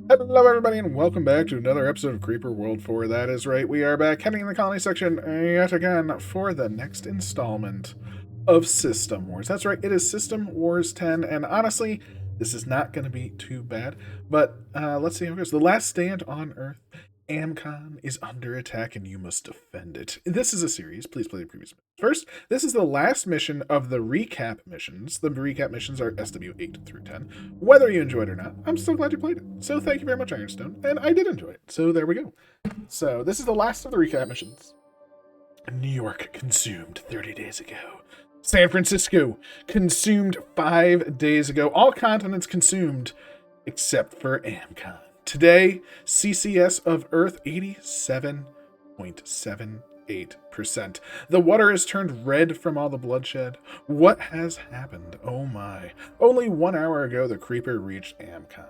Hello, everybody, and welcome back to another episode of Creeper World 4. That is right, we are back heading in the colony section yet again for the next installment of System Wars. That's right, it is System Wars 10, and honestly, this is not going to be too bad, but let's see how it goes. The last stand on Earth, Amcon is under attack, and you must defend it. This is a series. Please play the previous mission. First, this is the last mission of the recap missions. The recap missions are SW 8 through 10. Whether you enjoyed it or not, I'm so glad you played it. So thank you very much, Ironstone, and I did enjoy it. So there we go. So this is the last of the recap missions. New York consumed 30 days ago. San Francisco consumed 5 days ago. All continents consumed except for Amcon. Today, CCS of Earth 87.78%. The water has turned red from all the bloodshed. What has happened? Oh my. Only 1 hour ago, the Creeper reached Amcon.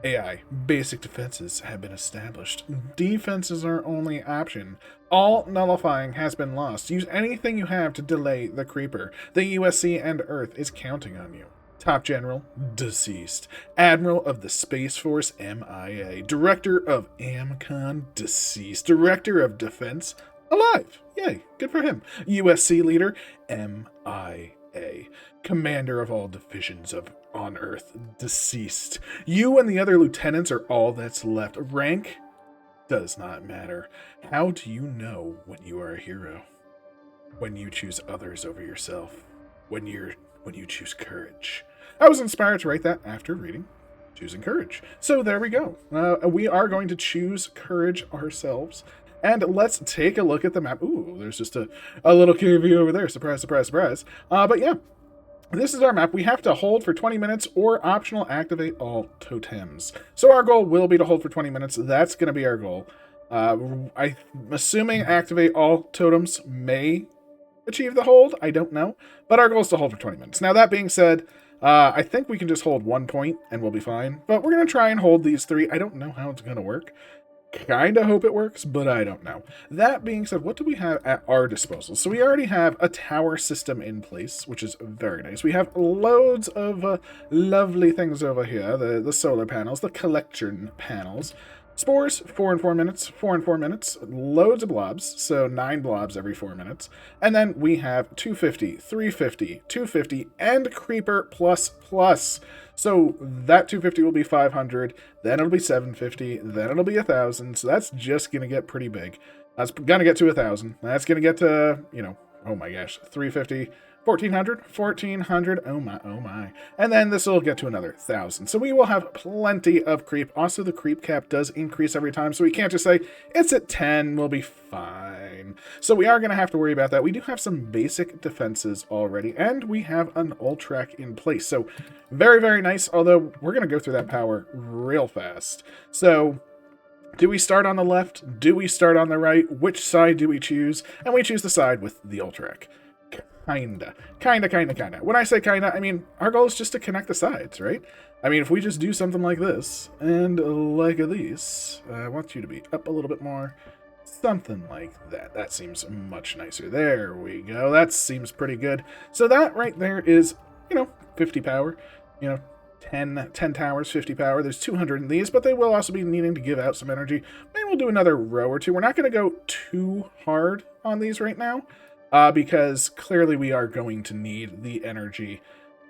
AI, basic defenses have been established. Defense is our only option. All nullifying has been lost. Use anything you have to delay the Creeper. The USC and Earth is counting on you. Top General, deceased. Admiral of the Space Force, MIA. Director of AMCON, deceased. Director of Defense, alive. Yay, good for him. USC leader, MIA. Commander of all divisions on Earth, deceased. You and the other lieutenants are all that's left. Rank does not matter. How do you know when you are a hero? When you choose others over yourself. When you choose courage. I was inspired to write that after reading Choosing Courage. So there we go. We are going to choose courage ourselves. And let's take a look at the map. Ooh, there's just a little cavey over there. Surprise, surprise, surprise. But yeah, this is our map. We have to hold for 20 minutes or optional activate all totems. So our goal will be to hold for 20 minutes. That's going to be our goal. I'm assuming activate all totems may achieve the hold. I don't know. But our goal is to hold for 20 minutes. Now, that being said, I think we can just hold 1 point and we'll be fine. But we're going to try and hold these 3. I don't know how it's going to work. Kind of hope it works, but I don't know. That being said, what do we have at our disposal? So we already have a tower system in place, which is very nice. We have loads of lovely things over here. The solar panels, the collection panels. Spores, 4 and 4 minutes, 4 and 4 minutes, loads of blobs, so 9 blobs every 4 minutes. And then we have 250, 350, 250, and Creeper plus plus. So that 250 will be 500, then it'll be 750, then it'll be 1,000, so that's just going to get pretty big. That's going to get to 1,000. That's going to get to, oh my gosh, 350, 1,400, oh my. And then this will get to another 1,000. So we will have plenty of creep. Also, the creep cap does increase every time, so we can't just say, it's at 10, we'll be fine. So we are going to have to worry about that. We do have some basic defenses already, and we have an Ultrac in place. So very, very nice, although we're going to go through that power real fast. So do we start on the left? Do we start on the right? Which side do we choose? And we choose the side with the Ultrac. Kinda. When I say kinda, I mean, our goal is just to connect the sides, right? I mean, if we just do something like this, and like this, I want you to be up a little bit more, something like that. That seems much nicer. There we go. That seems pretty good. So that right there is, 50 power, 10 towers, 50 power. There's 200 in these, but they will also be needing to give out some energy. Maybe we'll do another row or two. We're not going to go too hard on these right now. Because clearly we are going to need the energy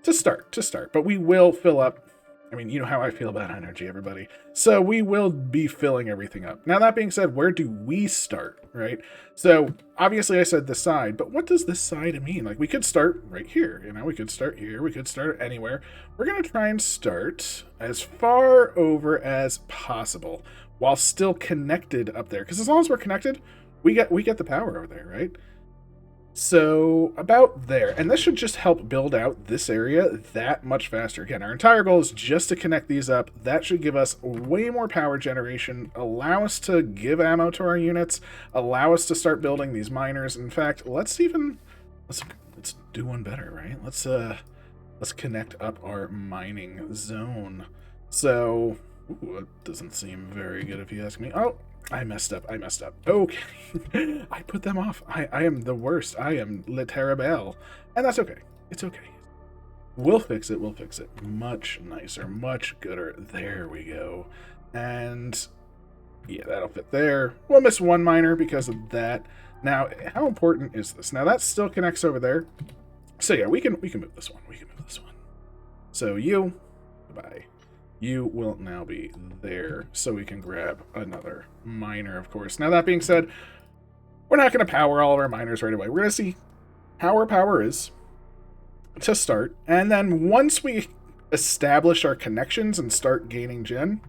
to start. But we will fill up. I mean, you know how I feel about energy, everybody. So we will be filling everything up. Now, that being said, where do we start, right? So obviously I said the side, but what does this side mean? Like, we could start right here, we could start here, we could start anywhere. We're going to try and start as far over as possible while still connected up there. Because as long as we're connected, we get the power over there, right? So about there, and this should just help build out this area that much faster. Again, our entire goal is just to connect these up. That should give us way more power generation, allow us to give ammo to our units, allow us to start building these miners. In fact, let's do one better, right? Let's connect up our mining zone. So, it doesn't seem very good if you ask me. Oh, I messed up. Okay. I put them off. I am the worst. I am Le Terrible. And that's okay. It's okay. We'll fix it. Much nicer. Much gooder. There we go. And yeah, that'll fit there. We'll miss one miner because of that. Now, how important is this? Now, that still connects over there. So yeah, we can move this one. We can move this one. So you, goodbye. You will now be there, so we can grab another miner, of course. Now, that being said, we're not going to power all of our miners right away. We're going to see how our power is to start. And then once we establish our connections and start gaining gen,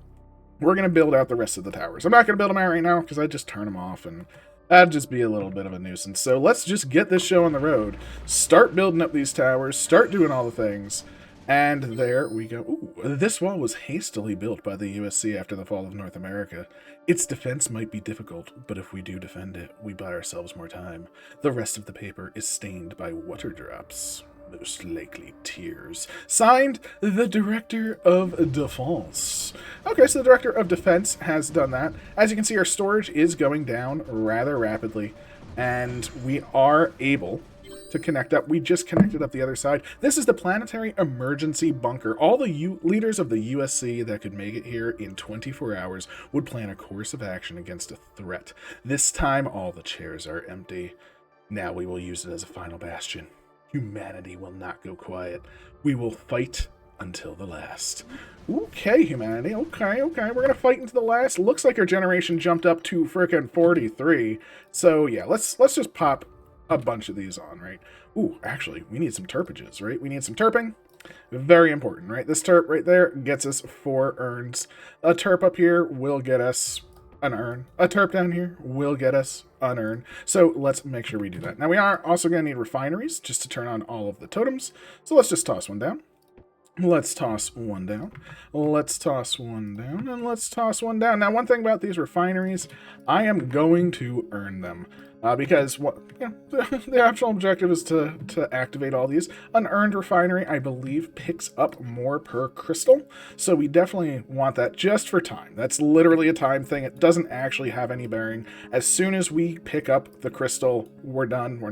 we're going to build out the rest of the towers. I'm not going to build them out right now because I just turn them off, and that'd just be a little bit of a nuisance. So let's just get this show on the road. Start building up these towers. Start doing all the things. And there we go. Ooh, this wall was hastily built by the USC after the fall of North America. Its defense might be difficult, but if we do defend it, we buy ourselves more time. The rest of the paper is stained by water drops. Most likely tears. Signed, the Director of Defense. Okay, so the Director of Defense has done that. As you can see, our storage is going down rather rapidly, and we are able to connect up. We just connected up the other side. This is the Planetary Emergency Bunker. All the leaders of the USC that could make it here in 24 hours would plan a course of action against a threat. This time, all the chairs are empty. Now we will use it as a final bastion. Humanity will not go quiet. We will fight until the last. Okay, humanity. Okay. We're going to fight until the last. Looks like our generation jumped up to frickin' 43. So, yeah, let's just pop a bunch of these on, right? Ooh, actually, we need some terpages, right? We need some terping. Very important, right? This terp right there gets us 4 urns. A terp up here will get us an urn. A terp down here will get us an urn. So let's make sure we do that. Now, we are also going to need refineries just to turn on all of the totems. So let's just toss one down. Let's toss one down. Let's toss one down. And let's toss one down. Now, one thing about these refineries, I am going to earn them. Because the actual objective is to activate all these. An earned refinery, I believe, picks up more per crystal. So we definitely want that just for time. That's literally a time thing. It doesn't actually have any bearing. As soon as we pick up the crystal, we're done. We're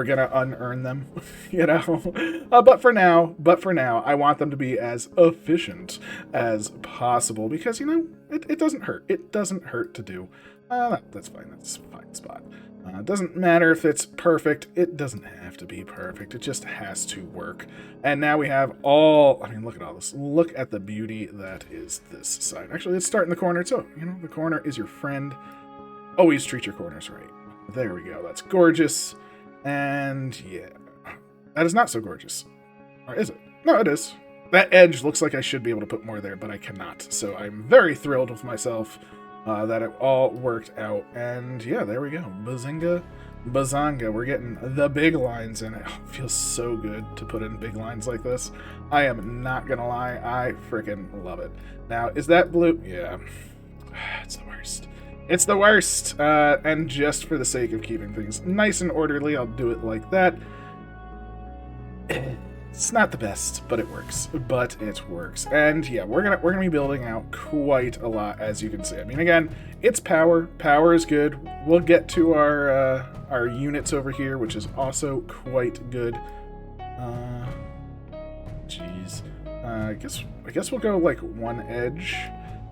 gonna unearn them, you know. But for now, I want them to be as efficient as possible because, you know, it doesn't hurt. It doesn't hurt to do. That's fine. That's a fine spot. It doesn't matter if it's perfect. It doesn't have to be perfect. It just has to work. And now we have all, I mean, look at all this. Look at the beauty that is this side. Actually, let's start in the corner too. You know, the corner is your friend. Always treat your corners right. There we go. That's gorgeous. And yeah, that is not so gorgeous. Or is it? No, it is. That edge looks like I should be able to put more there, but I cannot. So I'm very thrilled with myself that it all worked out. And yeah, there we go. Bazinga, bazanga. We're getting the big lines in it. Oh, it feels so good to put in big lines like this. I am not gonna lie. I freaking love it. Now, is that blue? Yeah. It's the worst. It's the worst. And just for the sake of keeping things nice and orderly, I'll do it like that. It's not the best, but it works. But it works. And yeah, we're gonna be building out quite a lot, as you can see. I mean, again, it's power. Power is good. We'll get to our units over here, which is also quite good. Jeez. I guess we'll go like one edge,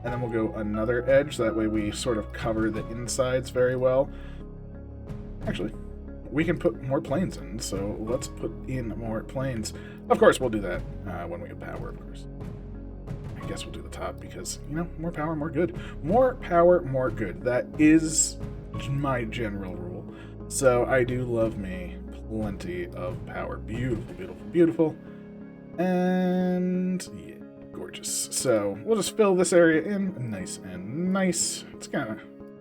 and then we'll go another edge. That way we sort of cover the insides very well. Actually, we can put more planes in, so let's put in more planes. Of course, we'll do that when we get power, of course. I guess we'll do the top because, you know, more power, more good. More power, more good. That is my general rule. So I do love me plenty of power. Beautiful, beautiful, beautiful. And yeah, gorgeous. So we'll just fill this area in nice and nice. It's gonna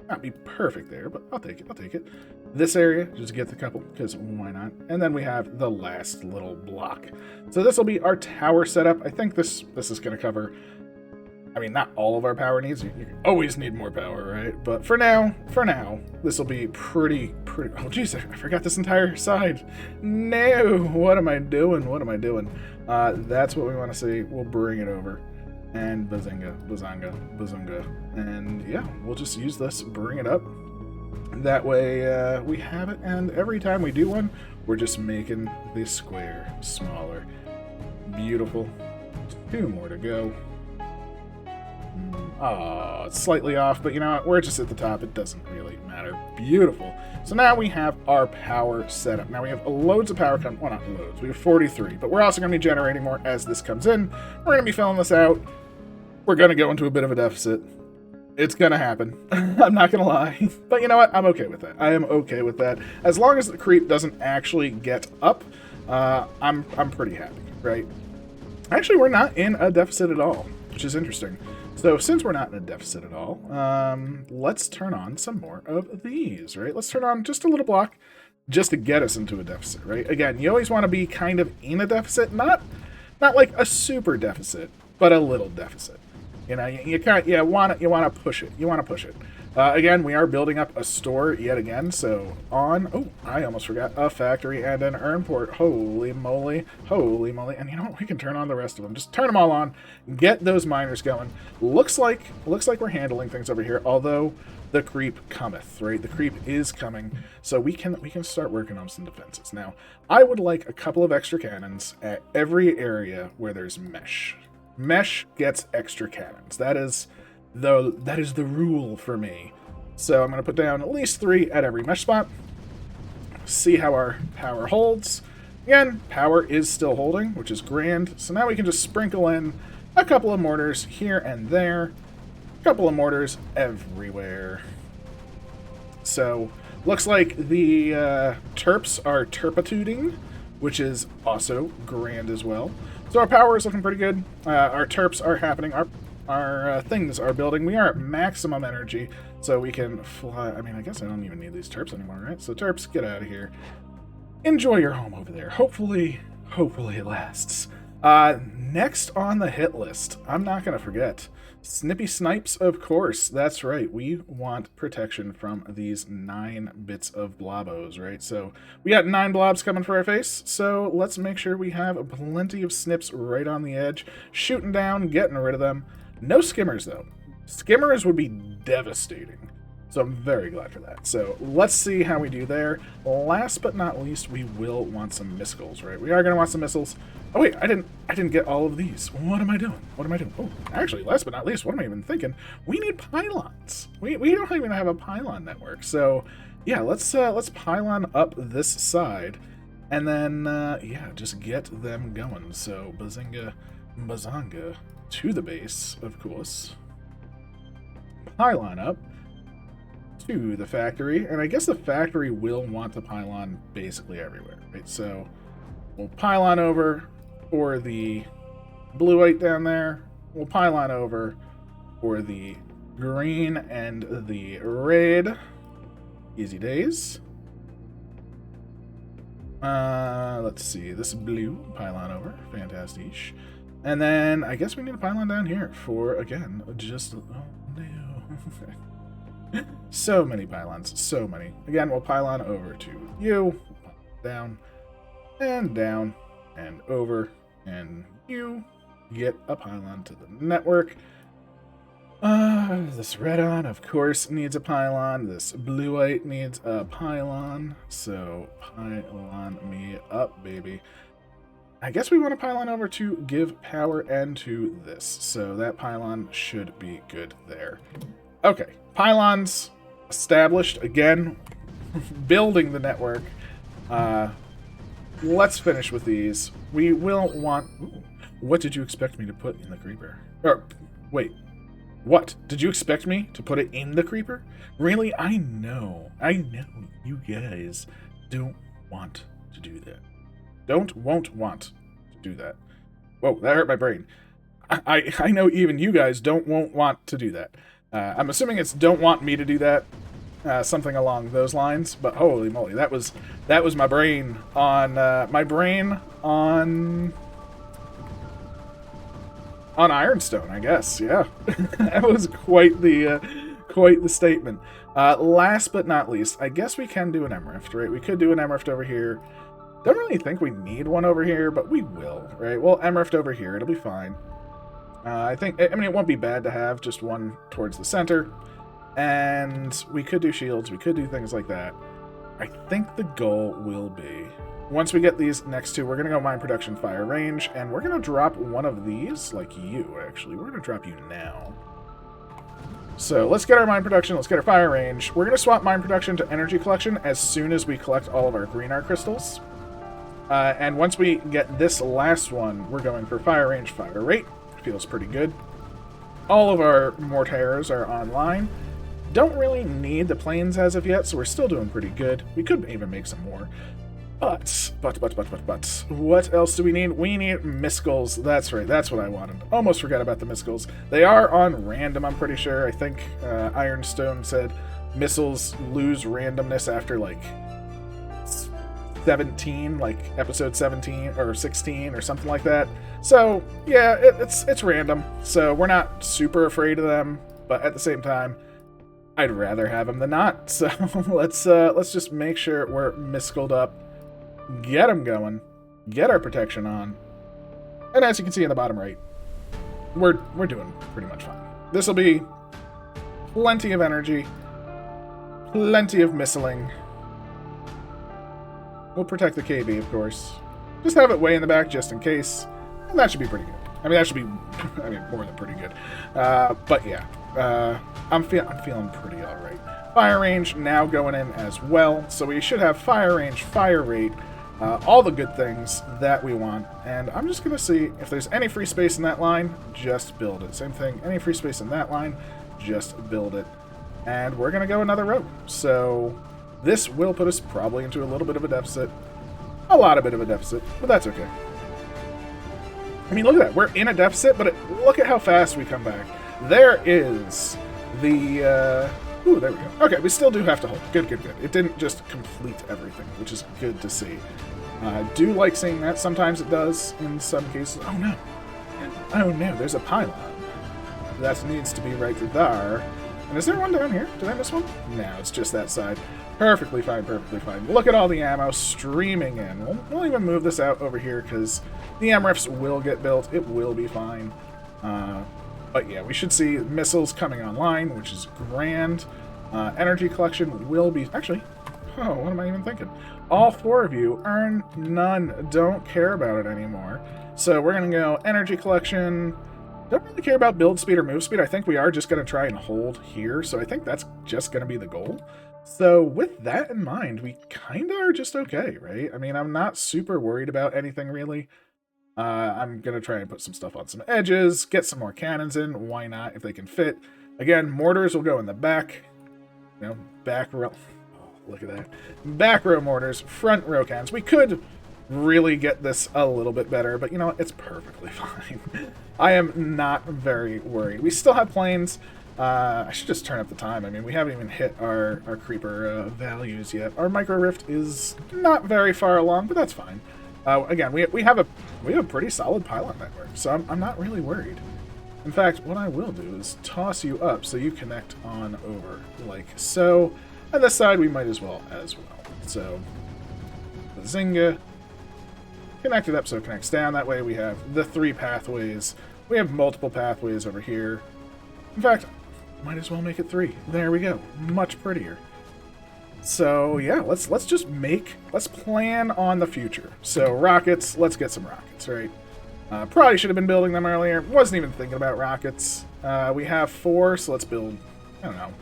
not be perfect there, but I'll take it. This area, just get the couple, because why not? And then we have the last little block. So this will be our tower setup. I think this is going to cover, I mean, not all of our power needs. You always need more power, right? But for now, this will be pretty, oh, geez, I forgot this entire side. No, what am I doing? That's what we want to see. We'll bring it over. And bazinga, bazanga, bazunga. And yeah, we'll just use this, bring it up. That way we have it, and every time we do one, we're just making this square smaller. Beautiful. 2 more to go. Oh, it's slightly off, but you know what? We're just at the top. It doesn't really matter. Beautiful. So now we have our power set up. Now we have loads of power coming. Well, not loads. We have 43, but we're also going to be generating more as this comes in. We're going to be filling this out. We're going to go into a bit of a deficit. It's going to happen. I'm not going to lie. But you know what? I'm okay with that. I am okay with that. As long as the creep doesn't actually get up, I'm pretty happy, right? Actually, we're not in a deficit at all, which is interesting. So since we're not in a deficit at all, let's turn on some more of these, right? Let's turn on just a little block just to get us into a deficit, right? Again, you always want to be kind of in a deficit, not like a super deficit, but a little deficit. You know, you want to push it. You want to push it. Again, we are building up a store yet again. So oh, I almost forgot a factory and an urn port. Holy moly, holy moly! And you know what? We can turn on the rest of them. Just turn them all on. Get those miners going. Looks like we're handling things over here. Although the creep cometh, right? The creep is coming, so we can start working on some defenses. Now, I would like a couple of extra cannons at every area where there's mesh. Mesh gets extra cannons. That is the rule for me. So I'm going to put down at least 3 at every mesh spot. See how our power holds. Again, power is still holding, which is grand. So now we can just sprinkle in a couple of mortars here and there. A couple of mortars everywhere. So looks like the terps are terpituding, which is also grand as well. So our power is looking pretty good. Our terps are happening. Our things are building. We are at maximum energy, so we can fly. I mean, I guess I don't even need these terps anymore, right? So terps, get out of here. Enjoy your home over there. Hopefully it lasts. Next on the hit list, I'm not going to forget. Snippy Snipes, of course. That's right. We want protection from these 9 bits of blobos, right? So we got 9 blobs coming for our face. So let's make sure we have plenty of snips right on the edge. Shooting down, getting rid of them. No skimmers, though. Skimmers would be devastating. So I'm very glad for that. So let's see how we do there. Last but not least, we will want some missiles, right? We are going to want some missiles. Oh wait, I didn't get all of these. What am I doing? Oh, actually, last but not least, what am I even thinking? We need pylons. We don't even have a pylon network. So yeah, let's pylon up this side, and then yeah, just get them going. So bazinga, bazanga to the base, of course. Pylon up to the factory, and I guess the factory will want the pylon basically everywhere, right? So we'll pylon over for the blue white down there. We'll pylon over for the green and the red. Easy days. Let's see. This blue pylon over. Fantastic. And then I guess we need a pylon down here for, again, just... Oh, no. So many pylons. So many. Again, we'll pylon over to you. Down. And over. And you get a pylon to the network. This red on, of course, needs a pylon. This blue-white needs a pylon. So pylon me up, baby. I guess we want to pylon over to give power and to this. So that pylon should be good there. Okay, pylons established. Again, building the network. Let's finish with these. We will want... Ooh, what did you expect me to put in the creeper? Or, wait. What? Did you expect me to put it in the creeper? Really? I know you guys don't want to do that. Won't want to do that. Whoa, that hurt my brain. I know even you guys won't want to do that. I'm assuming it's don't want me to do that. Something along those lines, but holy moly, that was my brain on Ironstone, I guess. Yeah, that was quite the statement. Last but not least, I guess we can do an M-Rift, right? We could do an M-Rift over here. Don't really think we need one over here, but we will, right? Well, M-Rift over here, it'll be fine. I mean, it won't be bad to have just one towards the center. And we could do shields, we could do things like that. I think the goal will be, once we get these next two, we're going to go mine production fire range, and we're going to drop one of these, like you, actually. We're going to drop you now. So let's get our mine production, let's get our fire range. We're going to swap mine production to energy collection as soon as we collect all of our green art crystals. And once we get this last one, we're going for fire range, fire rate. Feels pretty good. All of our mortars are online. Don't really need the planes as of yet, so we're still doing pretty good. We could even make some more. But, what else do we need? We need Miscals. That's right, that's what I wanted. Almost forgot about the Miscals. They are on random, I'm pretty sure. I think Ironstone said missiles lose randomness after, like, 17, like episode 17 or 16 or something like that. So, yeah, it's random. So we're not super afraid of them, but at the same time, I'd rather have them than not. So let's just make sure we're miscaled up. Get them going, get our protection on, and as you can see in the bottom right, we're doing pretty much fine. This will be plenty of energy, plenty of missiling. We'll protect the KB, of course. Just have it way in the back just in case, and that should be pretty good. I mean, that should be, more than pretty good. But yeah, I'm feeling pretty all right. Fire range now going in as well, so we should have fire range, fire rate. All the good things that we want, and I'm just going to see if there's any free space in that line, just build it. Same thing, any free space in that line, just build it. And we're going to go another row. So this will put us probably into a little bit of a deficit. A lot of bit of a deficit, but that's okay. I mean, look at that. We're in a deficit, but look at how fast we come back. There is the... Ooh, there we go. Okay, we still do have to hold. Good. It didn't just complete everything, which is good to see. I do like seeing that. Sometimes it does in some cases. Oh, no. Oh, no, there's a pylon. That needs to be right there. And is there one down here? Did I miss one? No, it's just that side. Perfectly fine, perfectly fine. Look at all the ammo streaming in. We'll even move this out over here because the MRFs will get built. It will be fine. But yeah, we should see missiles coming online, which is grand. Energy collection will be... Actually, oh, what am I even thinking? All four of you earn none. Don't care about it anymore. So we're going to go energy collection. Don't really care about build speed or move speed. I think we are just going to try and hold here. So I think that's just going to be the goal. So with that in mind, we kind of are just okay, right? I mean, I'm not super worried about anything really. I'm going to try and put some stuff on some edges, get some more cannons in. Why not, if they can fit? Again, mortars will go in the back. You know, back row. Oh, look at that. Back row mortars, front row cannons. We could really get this a little bit better, but you know what? It's perfectly fine. I am not very worried. We still have planes. I should just turn up the time. I mean, we haven't even hit our creeper values yet. Our micro rift is not very far along, but that's fine. Again, we have a pretty solid pylon network, so I'm not really worried. In fact, what I will do is toss you up so you connect on over, like so. And this side we might as well. So, Bazinga. Connect it up so it connects down. That way we have the 3 pathways. We have multiple pathways over here. In fact, might as well make it 3. There we go. Much prettier. So yeah, let's plan on the future. So rockets, let's get some rockets, right? Probably should have been building them earlier. Wasn't even thinking about rockets. We have 4, so let's build, I don't know.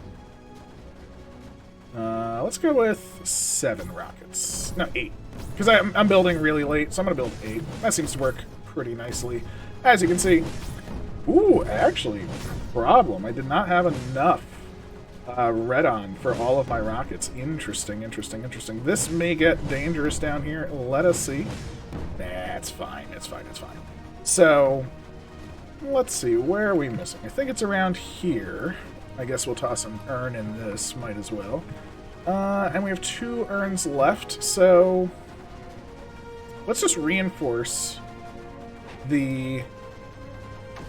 Let's go with 7 rockets. No, 8. Because I'm building really late, so I'm going to build 8. That seems to work pretty nicely. As you can see, ooh, actually, problem. I did not have enough red on for all of my rockets. Interesting. This may get dangerous down here. Let us see. Nah, it's fine. It's fine. So, let's see. Where are we missing? I think it's around here. I guess we'll toss an urn in this. Might as well. And we have 2 urns left, so let's just reinforce the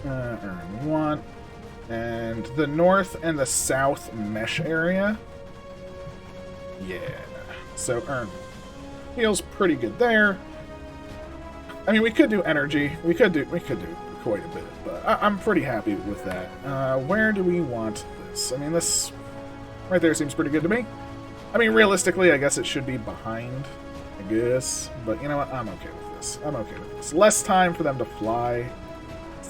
urn 1 and the north and the south mesh area. Yeah. So urn feels pretty good there. I mean, we could do energy. We could do quite a bit, but I'm pretty happy with that. Where do we want this? I mean, this right there seems pretty good to me. I mean, realistically, I guess it should be behind, but you know what? I'm okay with this. Less time for them to fly.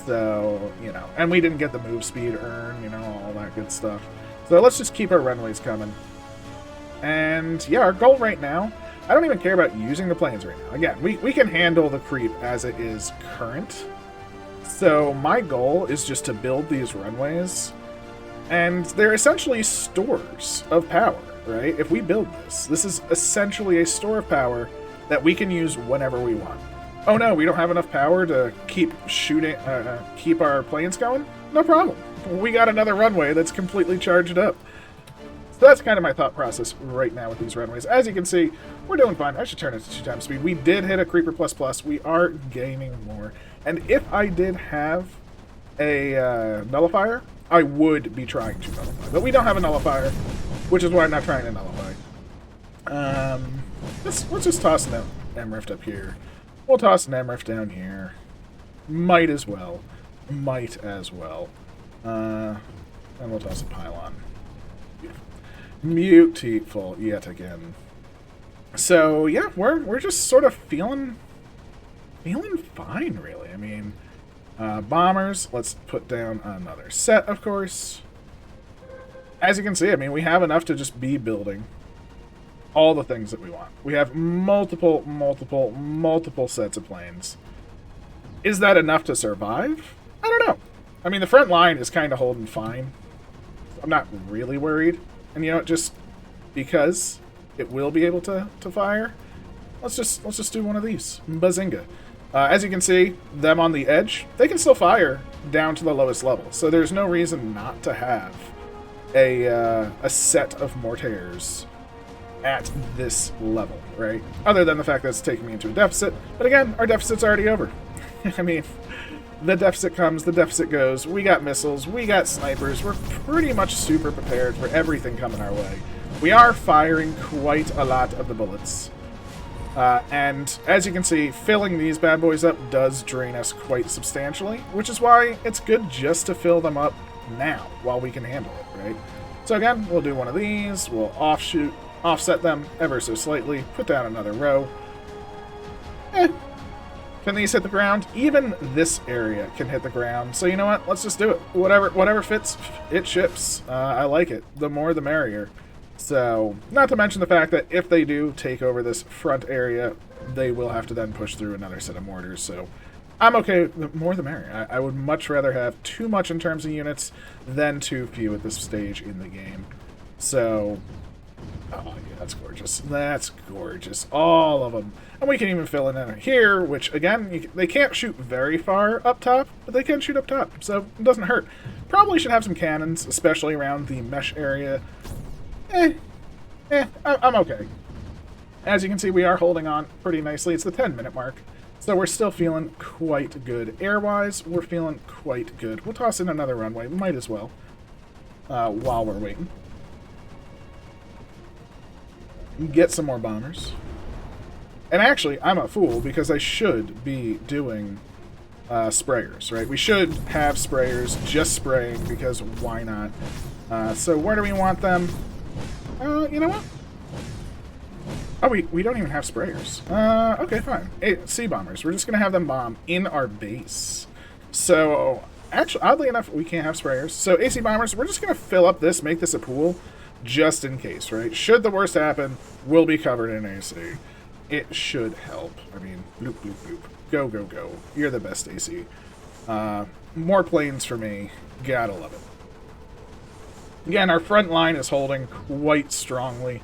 So, you know, and we didn't get the move speed earn, you know, all that good stuff. So let's just keep our runways coming. And yeah, our goal right now, I don't even care about using the planes right now. Again, we can handle the creep as it is current. So my goal is just to build these runways. And they're essentially stores of power, right? If we build this is essentially a store of power that we can use whenever we want. Oh no, we don't have enough power to keep shooting, keep our planes going? No problem. We got another runway that's completely charged up. So that's kind of my thought process right now with these runways. As you can see, we're doing fine. I should turn it to 2 times speed. We did hit a Creeper++. We are gaining more. And if I did have a nullifier, I would be trying to nullify. But we don't have a nullifier, which is why I'm not trying to nullify. Let's just toss an M-Rift up here. We'll toss an M-Rift down here. Might as well. Might as well. And we'll toss a pylon. Beautiful yet again. So yeah, we're just sort of feeling fine, really. I mean, bombers. Let's put down another set, of course. As you can see, I mean, we have enough to just be building all the things that we want. We have multiple sets of planes. Is that enough to survive? I don't know. I mean, the front line is kind of holding fine. I'm not really worried. And you know what, just because it will be able to fire, let's just do one of these. Bazinga. As you can see, them on the edge, they can still fire down to the lowest level. So there's no reason not to have a set of mortars at this level, right? Other than the fact that it's taking me into a deficit. But again, our deficit's already over. I mean, the deficit comes, the deficit goes. We got missiles, we got snipers. We're pretty much super prepared for everything coming our way. We are firing quite a lot of the bullets. And as you can see, filling these bad boys up does drain us quite substantially, which is why it's good just to fill them up now while we can handle it, right? So again, we'll do one of these, we'll offset them ever so slightly, put down another row. Can these hit the ground? Even this area can hit the ground. So you know what? Let's just do it. Whatever fits, it ships. I like it. The more the merrier. So, not to mention the fact that if they do take over this front area, they will have to then push through another set of mortars. So, I'm okay. The more the merrier. I would much rather have too much in terms of units than too few at this stage in the game. So, oh yeah, that's gorgeous. That's gorgeous. All of them. And we can even fill in here, which, again, they can't shoot very far up top, but they can shoot up top, so it doesn't hurt. Probably should have some cannons, especially around the mesh area. I'm okay. As you can see, we are holding on pretty nicely. It's the 10-minute mark, so we're still feeling quite good. Air-wise, we're feeling quite good. We'll toss in another runway. Might as well, while we're waiting. Get some more bombers. And actually, I'm a fool because I should be doing sprayers, right? We should have sprayers just spraying because why not? So where do we want them? You know what? Oh, we don't even have sprayers. Okay, fine. Sea bombers. We're just going to have them bomb in our base. So, actually, oddly enough, we can't have sprayers. So, AC bombers, we're just going to fill up this, make this a pool, just in case, right? Should the worst happen, we'll be covered in AC. It should help. I mean, bloop, bloop, bloop. Go, go, go. You're the best, AC. More planes for me. Gotta love it. Again, our front line is holding quite strongly.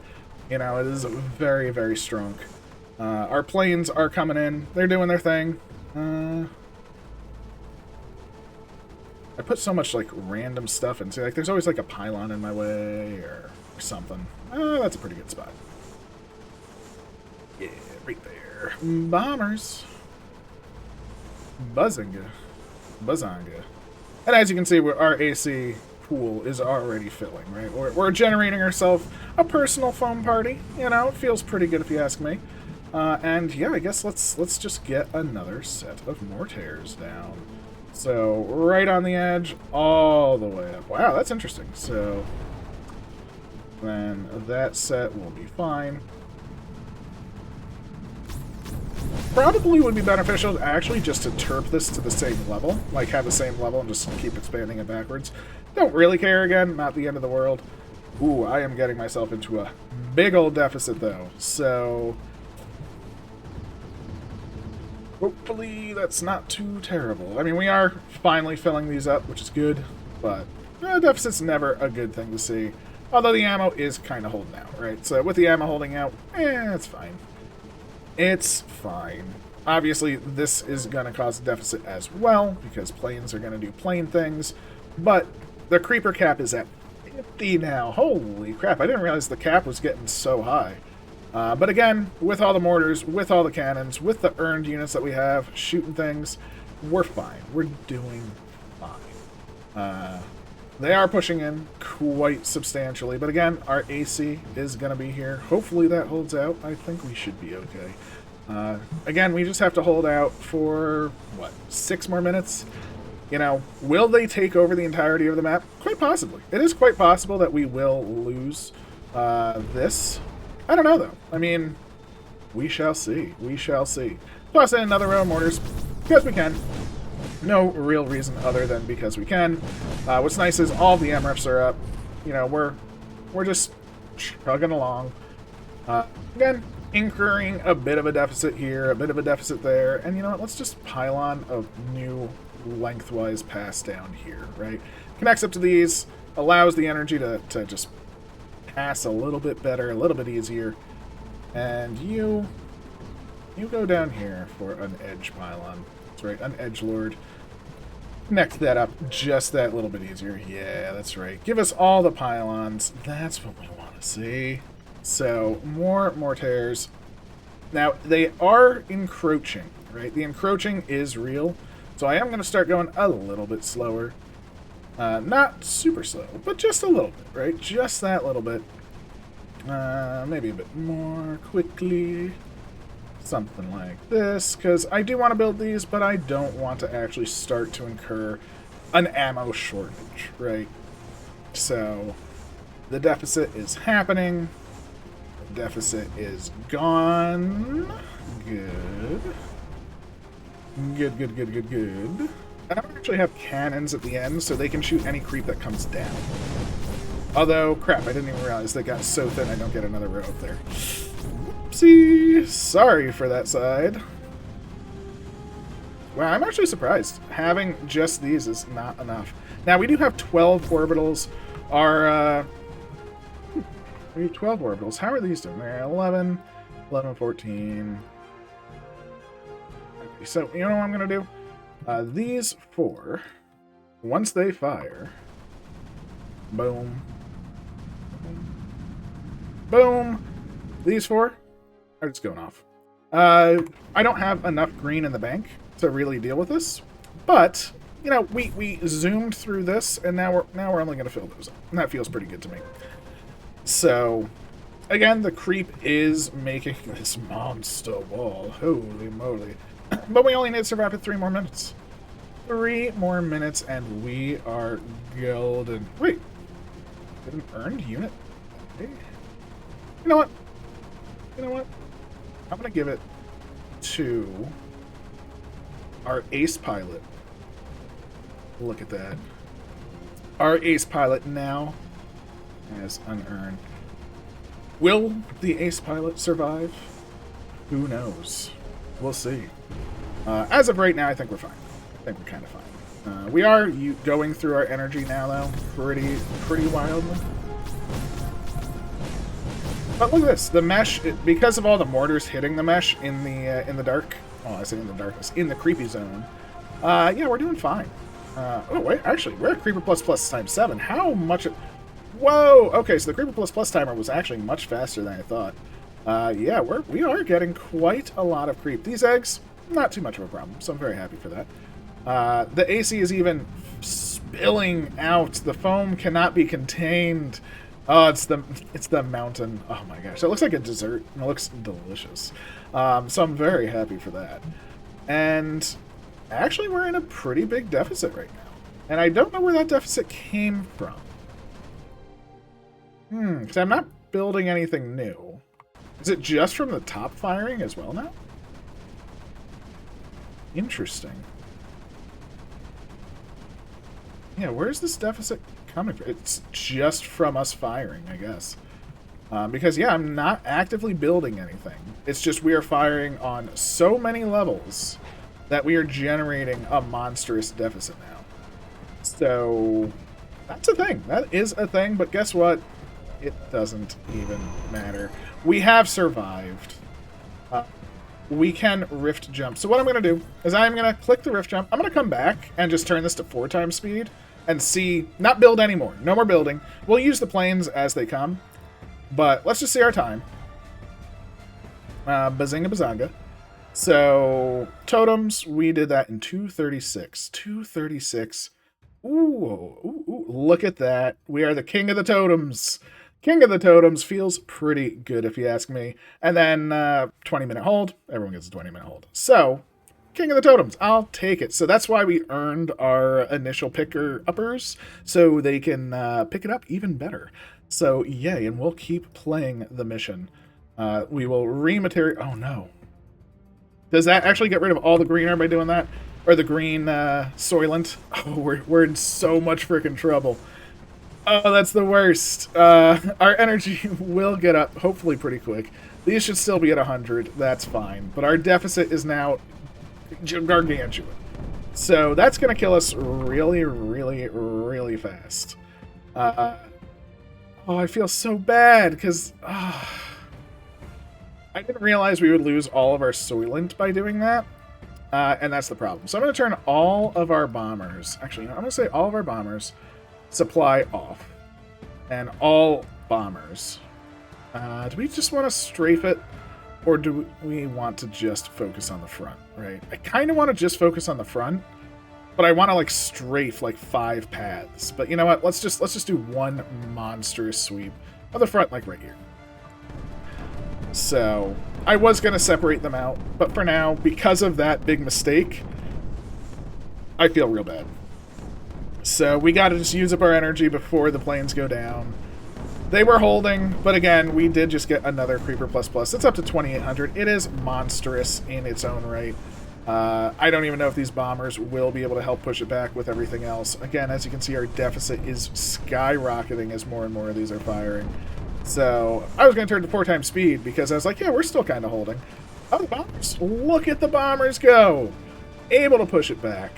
You know, it is very, very strong. Our planes are coming in. They're doing their thing. I put so much, like, random stuff in. See, like, there's always, like, a pylon in my way or something. That's a pretty good spot. Yeah, right there. Bombers. Buzzinga. Buzzanga. And as you can see, our AC pool is already filling, right? We're generating ourselves a personal foam party. You know, it feels pretty good if you ask me. And yeah, I guess let's just get another set of mortars down. So right on the edge, all the way up. Wow, that's interesting. So then that set will be fine. Probably would be beneficial actually just to terp this to the same level, like have the same level and just keep expanding it backwards. Don't really care again, not the end of the world. Ooh, I am getting myself into a big old deficit though, so hopefully that's not too terrible. I mean, we are finally filling these up, which is good, but deficit's never a good thing to see. Although the ammo is kind of holding out, right? So with the ammo holding out, it's fine. It's fine. Obviously, this is going to cause a deficit as well, because planes are going to do plane things, but the creeper cap is at 50 now. Holy crap, I didn't realize the cap was getting so high. But again, with all the mortars, with all the cannons, with the earned units that we have, shooting things, we're fine. We're doing fine. They are pushing in quite substantially, but again, our AC is going to be here. Hopefully that holds out. I think we should be okay. Again, we just have to hold out for, what, 6 more minutes? You know, will they take over the entirety of the map? Quite possibly. It is quite possible that we will lose this. I don't know, though. I mean, we shall see. We shall see. Plus in another row of mortars, because we can. No real reason other than because we can. What's nice is all the MRFs are up. You know, we're just chugging along. Again, incurring a bit of a deficit here, a bit of a deficit there, and you know what? Let's just pile on a new lengthwise pass down here, right? Connects up to these, allows the energy to just pass a little bit better, a little bit easier, and you go down here for an edge pylon. That's right, an edgelord. Connect that up just that little bit easier. Yeah, that's right. Give us all the pylons. That's what we want to see. So, more mortars. Now, they are encroaching, right? The encroaching is real. So I am going to start going a little bit slower. Not super slow, but just a little bit, right? Just that little bit. Maybe a bit more quickly. Something like this, because I do want to build these, but I don't want to actually start to incur an ammo shortage, right? So, the deficit is happening. The deficit is gone. Good. Good, good, good, good, good. I don't actually have cannons at the end, so they can shoot any creep that comes down. Although, crap, I didn't even realize they got so thin I don't get another row up there. Whoopsie. Sorry for that side. Wow, I'm actually surprised. Having just these is not enough. Now, we do have 12 orbitals. We have 12 orbitals. How are these doing? They're 11, 11, 14. Okay, so, you know what I'm going to do? These 4, once they fire, boom, boom, these 4 are just going off. I don't have enough green in the bank to really deal with this, but you know, we zoomed through this, and now we're only going to fill those up, and that feels pretty good to me. So, again, the creep is making this monster wall. Holy moly! But we only need to survive it 3 more minutes. 3 more minutes, and we are golden. Wait, did an earned unit? Hey. You know what? You know what? I'm going to give it to our ace pilot. Look at that. Our ace pilot now has unearned. Will the ace pilot survive? Who knows? We'll see. As of right now, I think we're fine. I think we're kind of fine. We are going through our energy now, though. Pretty wildly. But look at this. The mesh, because of all the mortars hitting the mesh in the dark. Oh, I say in the darkness. In the creepy zone. Yeah, we're doing fine. Oh, wait. Actually, we're at Creeper plus times 7. How much... Whoa! Okay, so the Creeper plus timer was actually much faster than I thought. Yeah, we are getting quite a lot of creep. These eggs, not too much of a problem, so I'm very happy for that. The AC is even spilling out. The foam cannot be contained. Oh, it's the mountain. Oh my gosh, it looks like a dessert. It looks delicious. So I'm very happy for that. And actually, we're in a pretty big deficit right now. And I don't know where that deficit came from. Because I'm not building anything new. Is it just from the top firing as well now? Interesting. Yeah, where's this deficit coming from? It's just from us firing, I guess. Because, yeah, I'm not actively building anything. It's just we are firing on so many levels that we are generating a monstrous deficit now. So, that's a thing. That is a thing, but guess what? It doesn't even matter. We have survived. We can rift jump. So what I'm going to do is I'm going to click the rift jump. I'm going to come back and just turn this to 4 times speed and see, not build anymore. No more building. We'll use the planes as they come, but let's just see our time. Bazinga bazanga. So totems, we did that in 236. 236. Ooh, look at that. We are the king of the totems. King of the Totems feels pretty good, if you ask me. And then 20-minute hold. Everyone gets a 20-minute hold. So, King of the Totems. I'll take it. So that's why we earned our initial picker-uppers, so they can pick it up even better. So, yay, and we'll keep playing the mission. We will rematerial... Oh, no. Does that actually get rid of all the green air by doing that? Or the green Soylent? Oh, we're in so much freaking trouble. Oh, that's the worst. Our energy will get up, hopefully pretty quick. These should still be at 100. That's fine. But our deficit is now gargantuan. So that's going to kill us really, really, really fast. Oh, I feel so bad, because... I didn't realize we would lose all of our Soylent by doing that. And that's the problem. So I'm going to turn all of our bombers... Actually, I'm going to say all of our bombers... supply off. And all bombers. Do we just want to strafe it? Or do we want to just focus on the front, right? I kind of want to just focus on the front, but I want to like strafe like 5 paths. But you know what? Let's just do one monstrous sweep of the front, like right here. So I was going to separate them out, but for now, because of that big mistake, I feel real bad. So we got to just use up our energy before the planes go down. They were holding, but again, we did just get another Creeper++. It's up to 2,800. It is monstrous in its own right. I don't even know if these bombers will be able to help push it back with everything else. Again, as you can see, our deficit is skyrocketing as more and more of these are firing. So I was going to turn to 4 times speed because I was like, yeah, we're still kind of holding. Oh, the bombers. Look at the bombers go. Able to push it back.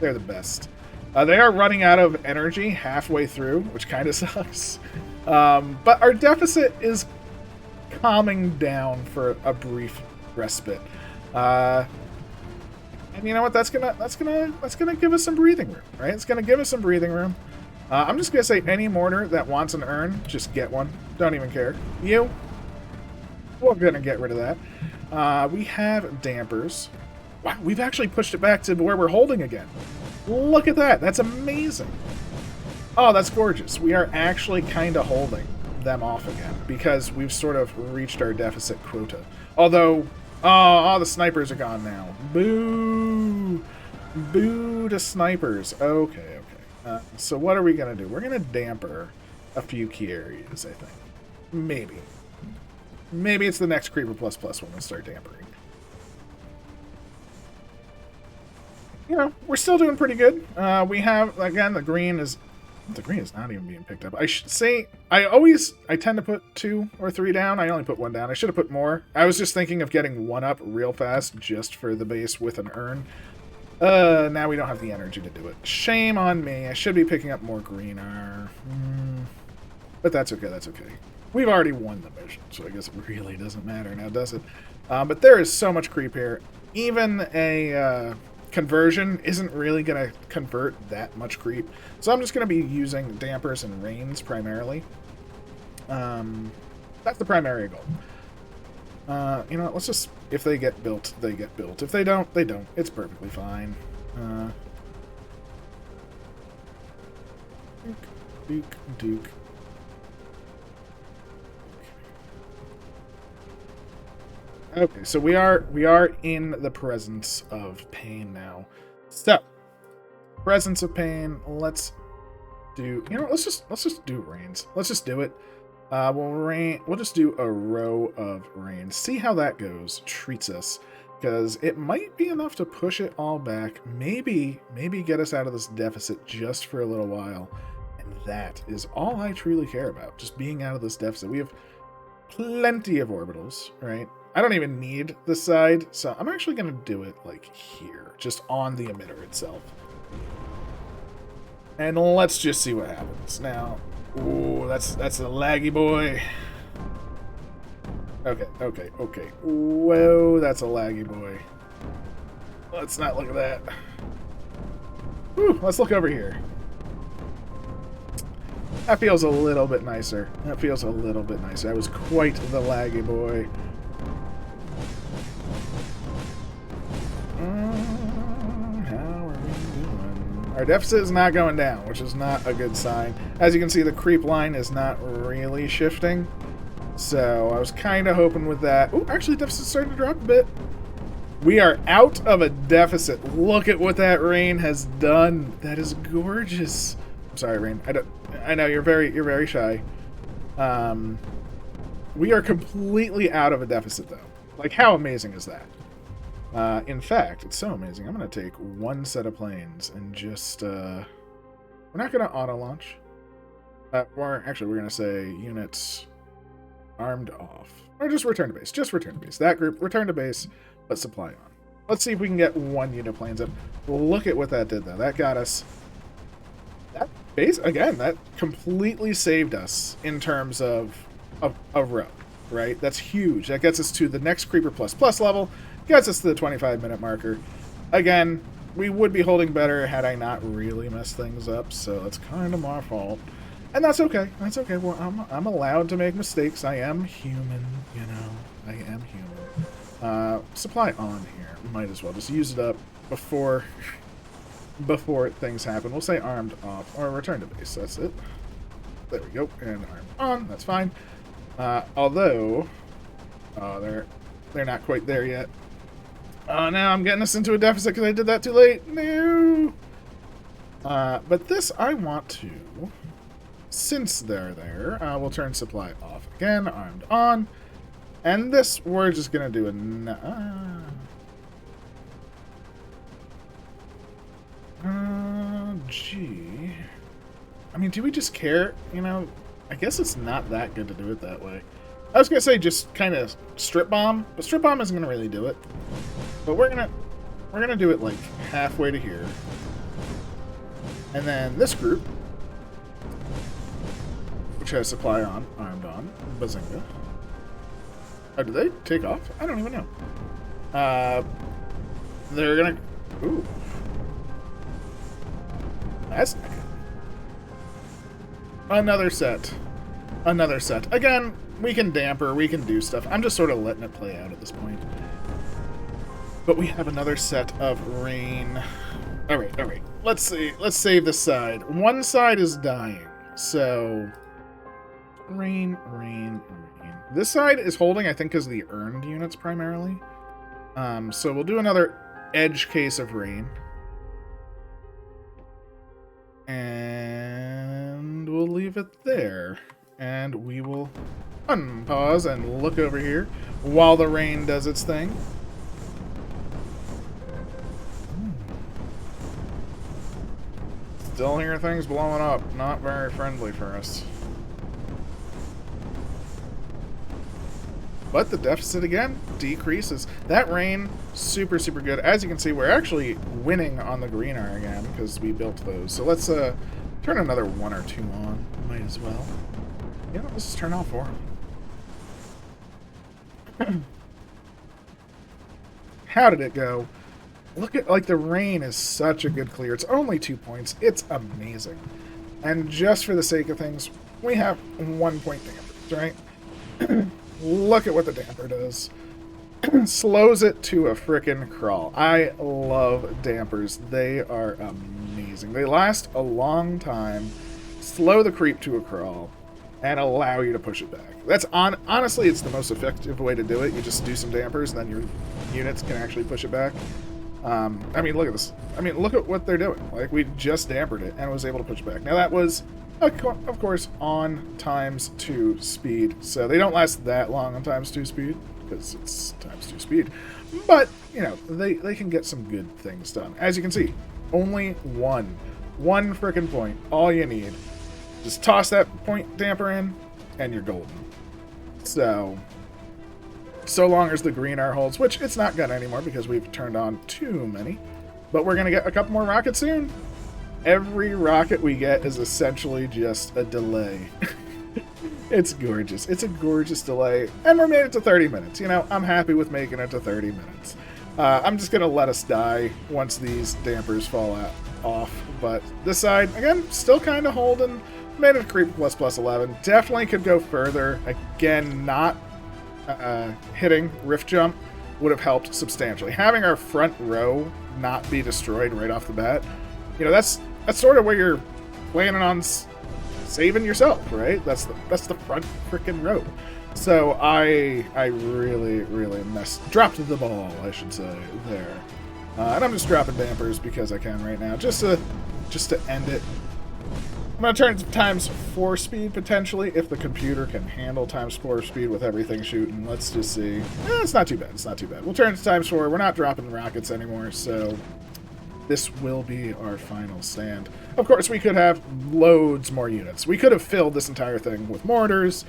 They're the best. They are running out of energy halfway through, which kind of sucks. But our deficit is calming down for a brief respite. And you know what? That's gonna give us some breathing room, right? It's gonna give us some breathing room. I'm just gonna say any mortar that wants an urn, just get one. Don't even care. You, we're gonna get rid of that. We have dampers. Wow, we've actually pushed it back to where we're holding again. Look at that. That's amazing. Oh, that's gorgeous. We are actually kind of holding them off again because we've sort of reached our deficit quota. Although, oh, the snipers are gone now. Boo. Boo to snipers. Okay, okay. So what are we going to do? We're going to damper a few key areas, I think. Maybe. Maybe it's the next Creeper++ when we start dampering. You know, we're still doing pretty good. We have, again, the green is not even being picked up. I should say, I tend to put 2 or 3 down. I only put 1 down. I should have put more. I was just thinking of getting 1 up real fast just for the base with an urn. Now we don't have the energy to do it. Shame on me. I should be picking up more greener. But that's okay, that's okay. We've already won the mission, so I guess it really doesn't matter now, does it? But there is so much creep here. Even a... conversion isn't really going to convert that much creep. So I'm just going to be using dampers and rains primarily. That's the primary goal. You know, let's just... If they get built, they get built. If they don't, they don't. It's perfectly fine. Duke. Okay, so we are in the presence of pain now. So, presence of pain. Let's do. You know, let's just do rains. Let's just do it. We'll just do a row of rains. See how that goes. Treats us, because it might be enough to push it all back, maybe get us out of this deficit just for a little while. And that is all I truly care about, just being out of this deficit. We have plenty of orbitals, right? I don't even need the side, so I'm actually going to do it like here, just on the emitter itself. And let's just see what happens. Now, ooh, that's a laggy boy. Okay. Whoa, that's a laggy boy. Let's not look at that. Whew, let's look over here. That feels a little bit nicer. That feels a little bit nicer. That was quite the laggy boy. How are we doing? Our deficit is not going down, which is not a good sign. As you can see, the creep line is not really shifting. So I was kind of hoping with that. Oh, actually, deficit's starting to drop a bit. We are out of a deficit. Look at what that rain has done. That is gorgeous. I'm sorry, Rain. I know you're very shy. We are completely out of a deficit, though. Like, how amazing is that? In fact, it's so amazing. I'm going to take one set of planes and just... we're not going to auto-launch. Or, actually, we're going to say units armed off. Or just return to base. Just return to base. That group, return to base, but supply on. Let's see if we can get one unit of planes up. Look at what that did, though. That got us... That base, again, that completely saved us in terms of row, right? That's huge. That gets us to the next Creeper plus level, gets us to the 25-minute marker. Again, we would be holding better had I not really messed things up, so that's kind of my fault. And that's okay. That's okay. Well, I'm allowed to make mistakes. I am human, you know. I am human. Supply on here. Might as well just use it up before things happen. We'll say armed off or return to base. That's it. There we go. And armed on. That's fine. Although, they're not quite there yet. Oh, now I'm getting us into a deficit because I did that too late. No. But this I want to. Since they're there, we'll turn supply off again, armed on. And this, we're just going to do gee. I mean, do we just care? You know, I guess it's not that good to do it that way. I was going to say just kind of strip bomb, but strip bomb isn't going to really do it. But we're going to do it like halfway to here. And then this group, which has supply on, armed on, bazinga. Oh, did they take off? I don't even know. They're gonna... Ooh. That's not good. Another set. Another set. Again, we can damper, we can do stuff. I'm just sort of letting it play out at this point. But we have another set of rain. Alright. Let's see. Let's save this side. One side is dying, so... Rain. This side is holding, I think, because of the earned units primarily. So we'll do another edge case of rain. And we'll leave it there. And we will unpause and look over here while the rain does its thing. Still hear things blowing up. Not very friendly for us. But the deficit, again, decreases. That rain, super good. As you can see, we're actually winning on the greener again because we built those. So let's turn another one or two on. Might as well. Yeah, let's just turn all four on. How did it go? Look at, like, the rain is such a good clear. It's only 2 points. It's amazing. And just for the sake of things, we have 1 point dampers, right? Look at what the damper does. Slows it to a frickin' crawl. I love dampers. They are amazing. They last a long time, slow the creep to a crawl, and allow you to push it back. That's honestly, it's the most effective way to do it. You just do some dampers, and then your units can actually push it back. I mean, look at this. I mean, look at what they're doing. Like, we just dampered it, and was able to push it back. Now, that was... of course, on ×2 speed. So they don't last that long on ×2 speed, because it's times 2 speed. But, you know, they can get some good things done. As you can see, only one frickin' point. All you need. Just toss that point damper in, and you're golden. So long as the green R holds, which it's not gonna anymore because we've turned on too many. But we're gonna get a couple more rockets soon. Every rocket we get is essentially just a delay. It's gorgeous. It's a gorgeous delay. And we're made it to 30 minutes. You know, I'm happy with making it to 30 minutes. I'm just gonna let us die once these dampers fall off. But this side, again, still kind of holding. Made it a creep plus 11. Definitely could go further. Again, not hitting Rift Jump would have helped substantially. Having our front row not be destroyed right off the bat, you know, that's sort of where you're planning on saving yourself, right? That's the front freaking row. So I really dropped the ball, I should say, there. And I'm just dropping dampers because I can right now, just to end it. I'm going to turn it to times 4 speed, potentially, if the computer can handle times 4 speed with everything shooting. Let's just see. It's not too bad. It's not too bad. We'll turn it to times 4. We're not dropping rockets anymore, so this will be our final stand. Of course, we could have loads more units. We could have filled this entire thing with mortars,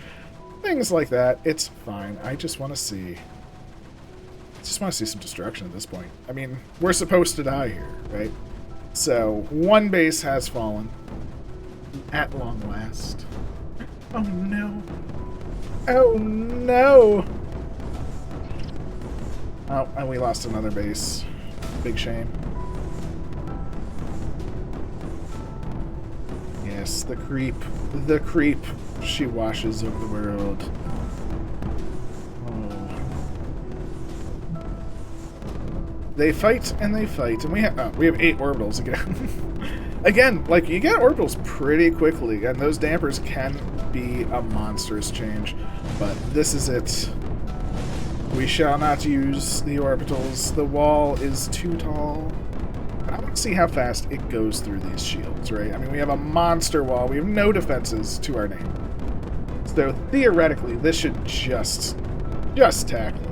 things like that. It's fine. I just want to see... some destruction at this point. I mean, we're supposed to die here, right? So, one base has fallen. At long last. Oh no. Oh no! Oh, and we lost another base. Big shame. Yes, the creep. The creep. She washes over the world. Oh. They fight and they fight, and we have 8 orbitals again. Again, like, you get orbitals pretty quickly, and those dampers can be a monstrous change, but this is it. We shall not use the orbitals. The wall is too tall. I want to see how fast it goes through these shields, right? I mean, we have a monster wall. We have no defenses to our name. So, theoretically, this should just tackle it.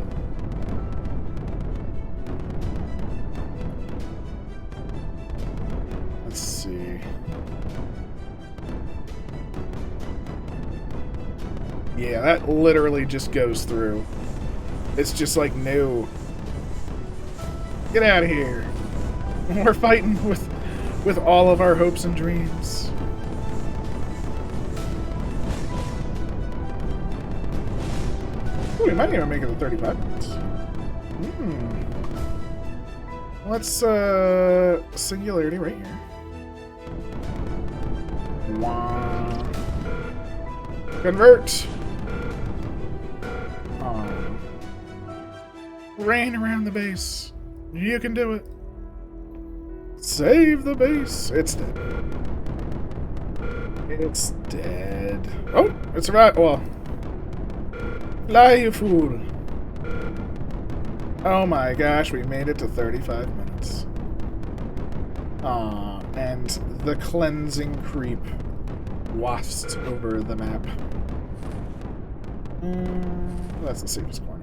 Let's see. Yeah, that literally just goes through. It's just like, no. Get out of here. We're fighting with all of our hopes and dreams. Ooh, we might even make it to 35 minutes. Let's, singularity right here. Wow. Convert! Rain around the base. You can do it. Save the base. It's dead. It's dead. Oh, it's right. Well, lie, you fool. Oh my gosh, we made it to 35 minutes. And the cleansing creep wafts over the map. That's the safest corner.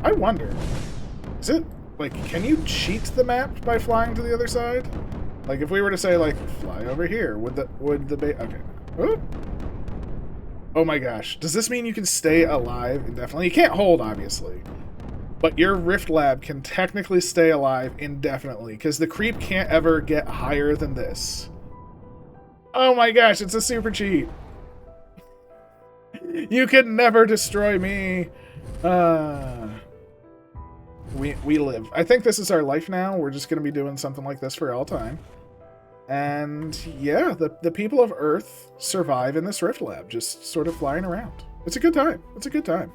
I wonder, is it, like, can you cheat the map by flying to the other side? Like, if we were to say, like, fly over here, would the base, okay. Ooh. Oh my gosh, does this mean you can stay alive indefinitely? You can't hold, obviously. But your Rift Lab can technically stay alive indefinitely, because the creep can't ever get higher than this. Oh my gosh, it's a super cheat. You can never destroy me. We live. I think this is our life now. We're just going to be doing something like this for all time. And yeah, the people of Earth survive in this Rift Lab, just sort of flying around. It's a good time. It's a good time.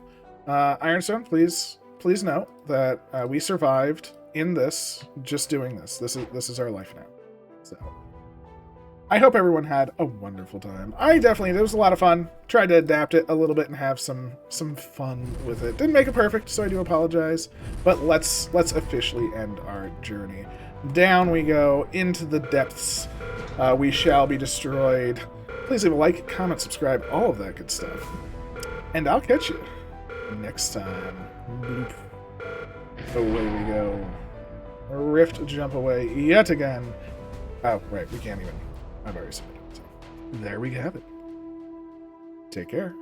Ironstone, please note that we survived in this, just doing this. This is our life now. So I hope everyone had a wonderful time. I definitely did. It was a lot of fun. Tried to adapt it a little bit and have some fun with it. Didn't make it perfect, so I do apologize. But let's officially end our journey. Down we go into the depths. We shall be destroyed. Please leave a like, comment, subscribe, all of that good stuff. And I'll catch you Next time. Boop. Away we go. Rift jump away yet again. Oh, right, we can't even. I've already submitted. So there we have it. Take care.